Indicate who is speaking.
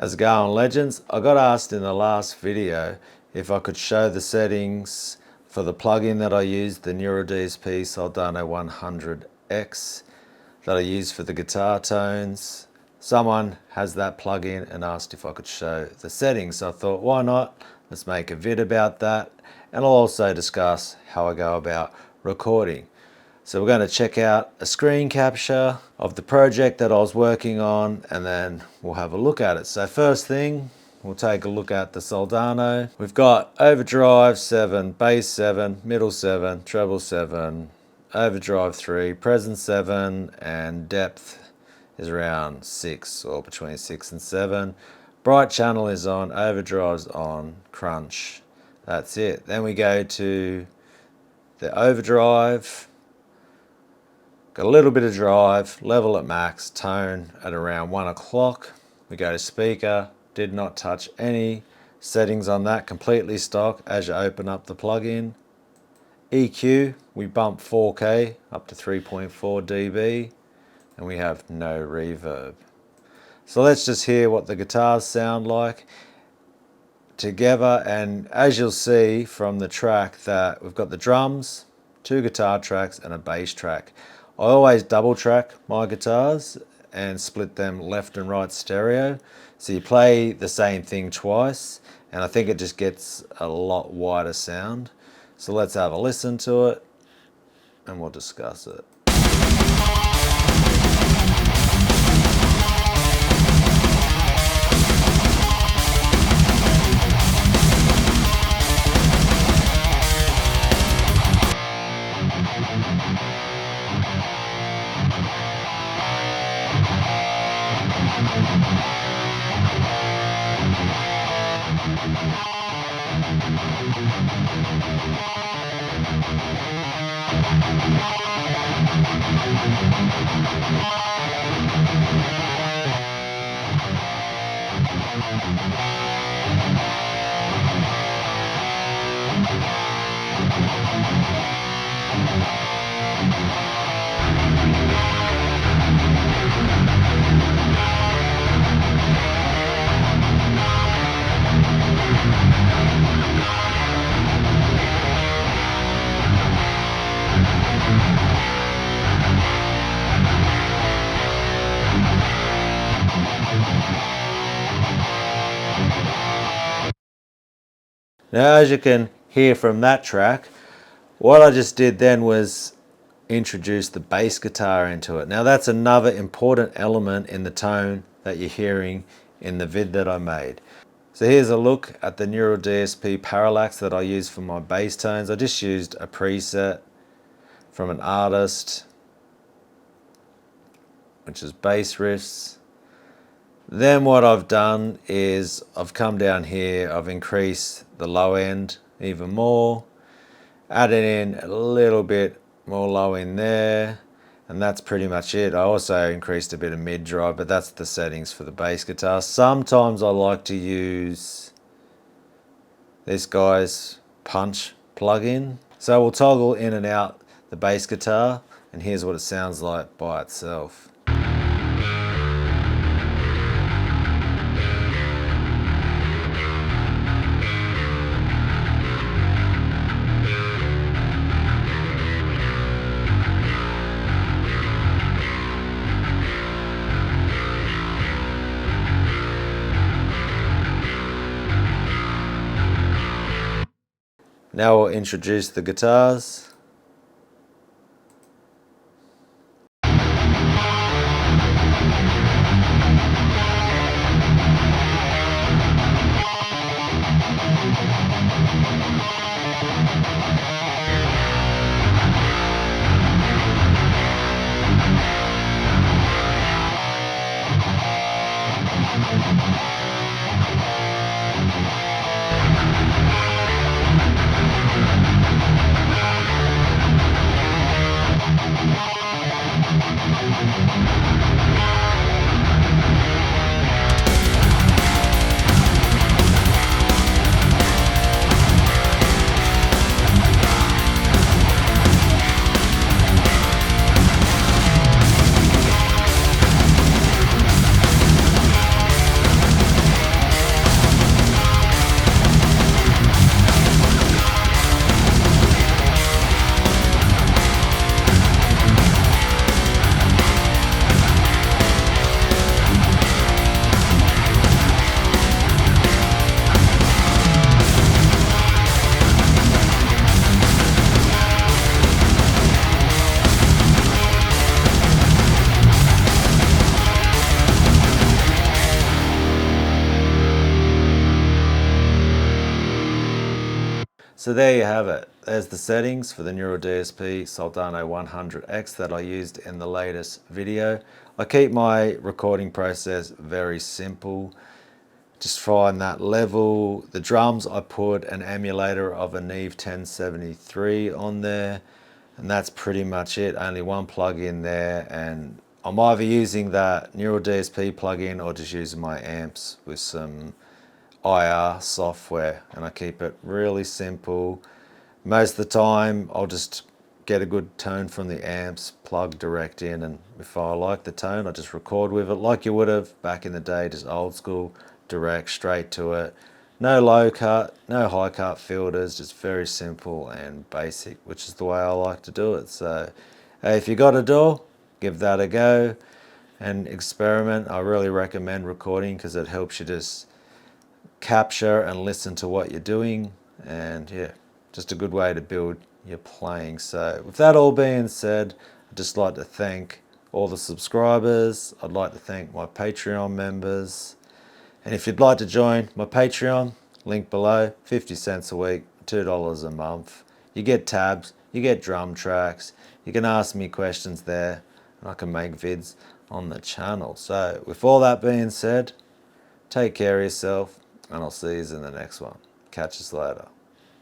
Speaker 1: How's it going, legends? I got asked in the last video if I could show the settings for the plugin that I use, the Neural DSP Solldano 100X that I use for the guitar tones. Someone has that plugin and asked if I could show the settings. So I thought, why not? Let's make a vid about that. And I'll also discuss how I go about recording. So we're going to check out a screen capture of the project that I was working on, and then we'll have a look at it. So first thing, we'll take a look at the Solldano. We've got overdrive 7, bass 7, middle 7, treble 7, overdrive 3, presence 7, and depth is around 6 or between 6 and 7. Bright channel is on, overdrive's on, crunch. That's it. Then we go to the overdrive. Got a little bit of drive, level at max, tone at around 1 o'clock. We go to speaker, did not touch any settings on that, completely stock as you open up the plugin. EQ, we bump 4K up to 3.4 dB, and we have no reverb. So let's just hear what the guitars sound like together, and as you'll see from the track that we've got the drums, 2 guitar tracks and a bass track. I always double track my guitars and split them left and right stereo. So you play the same thing twice, and I think it just gets a lot wider sound. So let's have a listen to it and we'll discuss it. Now, as you can hear from that track, what I just did then was introduce the bass guitar into it. Now that's another important element in the tone that you're hearing in the vid that I made. So here's a look at the Neural DSP parallax that I use for my bass tones. I just used a preset from an artist, which is bass riffs. Then what I've done is I've come down here, I've increased the low end even more, added in a little bit more low in there, and that's pretty much it. I also increased a bit of mid drive, but that's the settings for the bass guitar. Sometimes I like to use this guy's punch plugin. So we'll toggle in and out the bass guitar, and here's what it sounds like by itself. Now we'll introduce the guitars. So there you have it. There's the settings for the Neural DSP Solldano 100X that I used in the latest video. I keep my recording process very simple. Just find that level. The drums, I put an emulator of a Neve 1073 on there, and that's pretty much it. Only one plug-in there, and I'm either using that Neural DSP plugin or just using my amps with some IR software, and I keep it really simple. Most of the time I'll just get a good tone from the amps, plug direct in, and if I like the tone I just record with it like you would have back in the day, just old school, direct, straight to it. No low cut, no high cut filters, just very simple and basic, which is the way I like to do it. So if you got a DAW, give that a go and experiment. I really recommend recording because it helps you just capture and listen to what you're doing, and yeah, just a good way to build your playing. So with that all being said, I'd just like to thank all the subscribers. I'd like to thank my Patreon members, and if you'd like to join my Patreon, link below, 50 cents a week, $2 a month. You get tabs, you get drum tracks, you can ask me questions there, and I can make vids on the channel. So with all that being said, take care of yourself, and I'll see you in the next one. Catch us later.